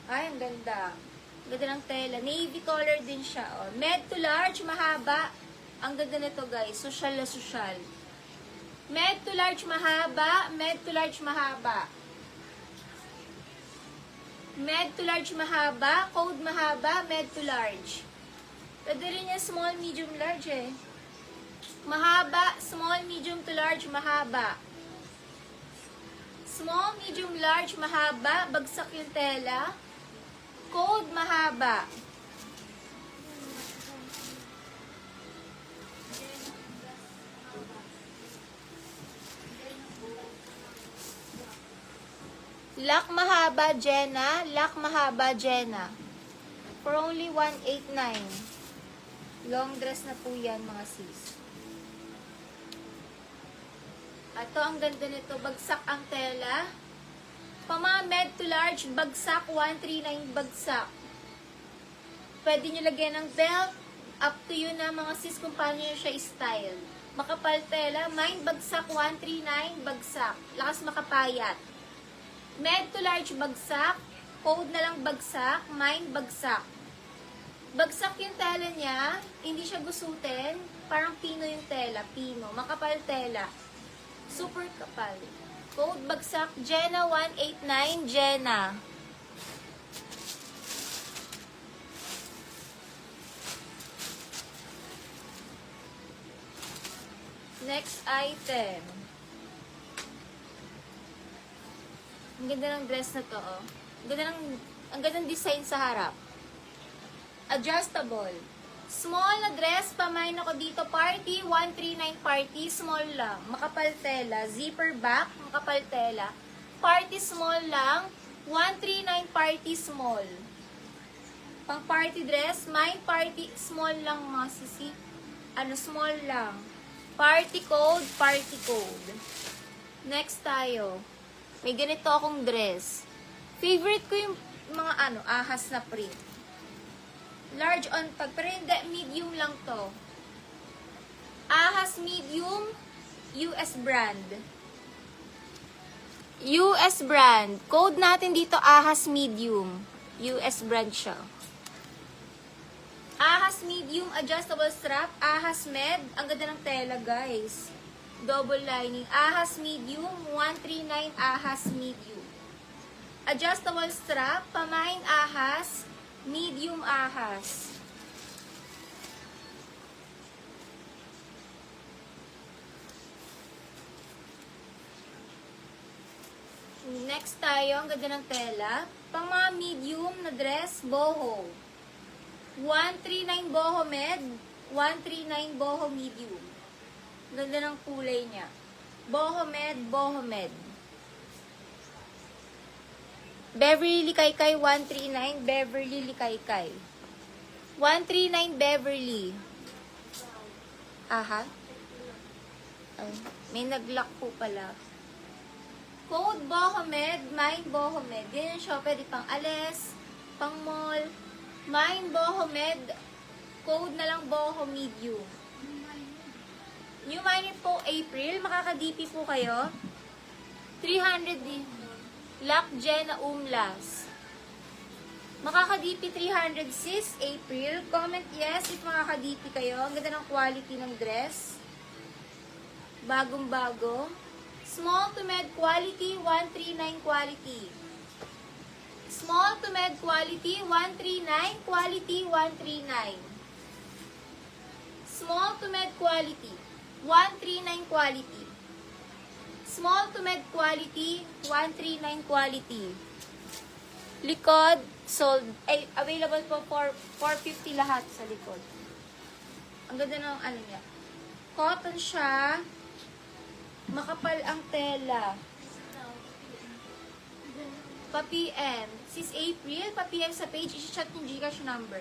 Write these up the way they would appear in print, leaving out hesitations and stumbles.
Ay, ang ganda. Ganda ng tela. Navy color din siya. Oh. Med to large, mahaba. Ang ganda nito guys. Social na social. Med to large, mahaba. Med to large, mahaba. Med to large, mahaba. Code mahaba. Med to large. Pwede rin yan small, medium, large eh. Mahaba. Small, medium to large, mahaba. Small, medium, large, mahaba. Bagsak yung tela. Code mahaba. Lock mahaba, Jenna. Lock mahaba, Jenna. For only 189. Long dress na po yan, mga sis. Ito, ang ganda nito. Bagsak ang tela. Pang mga med to large, bagsak. 139 bagsak. Pwede nyo lagyan ng belt. Up to you na, mga sis, kung paano nyo siya style. Makapal tela. Mine bagsak. 139 bagsak. Lakas makapayat. Med to large bagsak, code na lang bagsak, mine bagsak. Bagsak yung tela niya, hindi siya gusutin, parang pino yung tela, pino, makapal tela. Super kapal. Code bagsak, Jenna 189, Jenna. Next item. Ang ganda ng dress na to, oh. Ang ganda ng design sa harap. Adjustable. Small na dress, pamain ako dito. Party, 139 party, small lang. Makapal tela. Zipper back, makapal tela. Party small lang, 139 party small. Pang party dress, mine party small lang, mga sisi. Small lang. Party code, party code. Next tayo. May ganito akong dress. Favorite ko yung mga ahas na print. Large on tag, pero hindi, medium lang to. Ahas medium, US brand. US brand. Code natin dito, ahas medium. US brand siya. Ahas medium, adjustable strap. Ahas med. Ang ganda ng tela, guys. Double lining. Ahas medium, 139 ahas medium. Adjustable strap, pamain ahas, medium ahas. Next tayo, ang ganda ng tela. Pang mga medium na dress, boho. 139 boho med, 139 boho medium. Ganda ng kulay niya. Boho med, boho med. Beverly Likaykay 139, Beverly Likaykay. 139 Beverly. Aha. Ay, may nag-lock po pala. Code boho med, mine boho med. Ganyan siya, pwede pang alis, pang mall. Mine boho med, code na lang boho medium. New money po, April. Makaka-DP po kayo. 300 din. Lock Jenna Umlas. Makaka-DP 300 sis, April. Comment yes if makaka-DP kayo. Ang ganda ng quality ng dress. Bagong-bago. Small to med quality, 139 quality. Small to med quality, 139. Quality, 139. Small to med quality. 139 quality. Small to med quality, 139 quality. Likod, sold. Ay, available po for 450 lahat sa likod. Ang ganda ng niya. Cotton siya. Makapal ang tela. Pa-PM. Sis April, pa-PM sa page. I-chat yung Gcash number.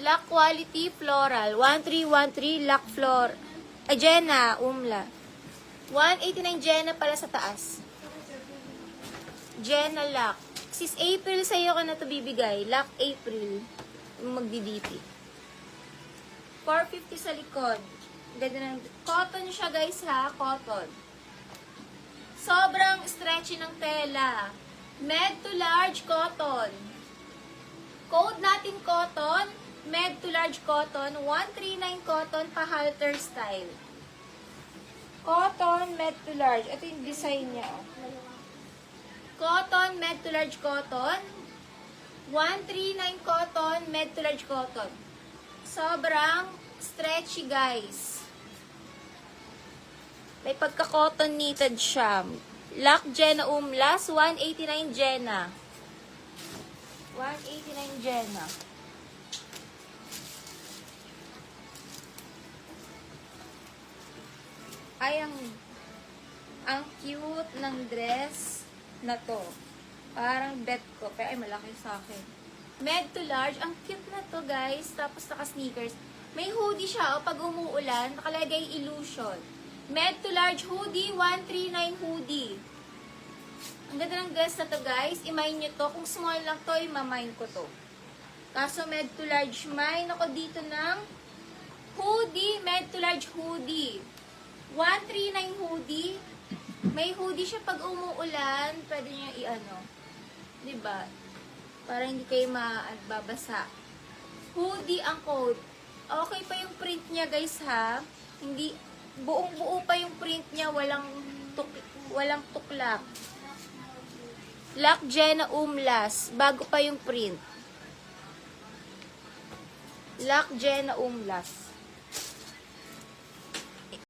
Lock quality floral. 1313 lock floor. Jenna, Umla. 189 Jenna pala sa taas. Jenna lock. Sis April, sa'yo ko na ito bibigay. Lock April. Magdi-DP. 450 sa likod. Ganda ng cotton siya guys ha. Cotton. Sobrang stretchy ng tela. Med to large cotton. Code natin cotton. Med to large cotton. 139 cotton pa halter style. Cotton, med to large. Ito yung design niya. Oh. Cotton, med to large cotton. 139 cotton, med to large cotton. Sobrang stretchy, guys. May pagka-cotton knitted siya. Lock Jenna Umlas, 189 Jenna. 189 Jenna. Ay, ang cute ng dress na to. Parang bet ko. Pero ay, malaki sa akin. Med to large. Ang cute na to, guys. Tapos naka-sneakers. May hoodie siya. O, pag umuulan, nakalagay illusion. Med to large hoodie. 139 hoodie. Ang ganda ng dress na to, guys. I-mine nyo to. Kung small lang to, i-mine ko to. Kaso, med to large. Mine ako dito ng hoodie. Med to large hoodie. 139 hoodie. May hoodie siya pag umuulan. Pwede nyo i-ano. Diba? Para hindi kayo mababasa. Hoodie ang code. Okay pa yung print niya, guys, ha? Hindi, buong-buo pa yung print niya. Walang tuklak. Lock Jenna Umlas. Bago pa yung print. Lock Jenna Umlas.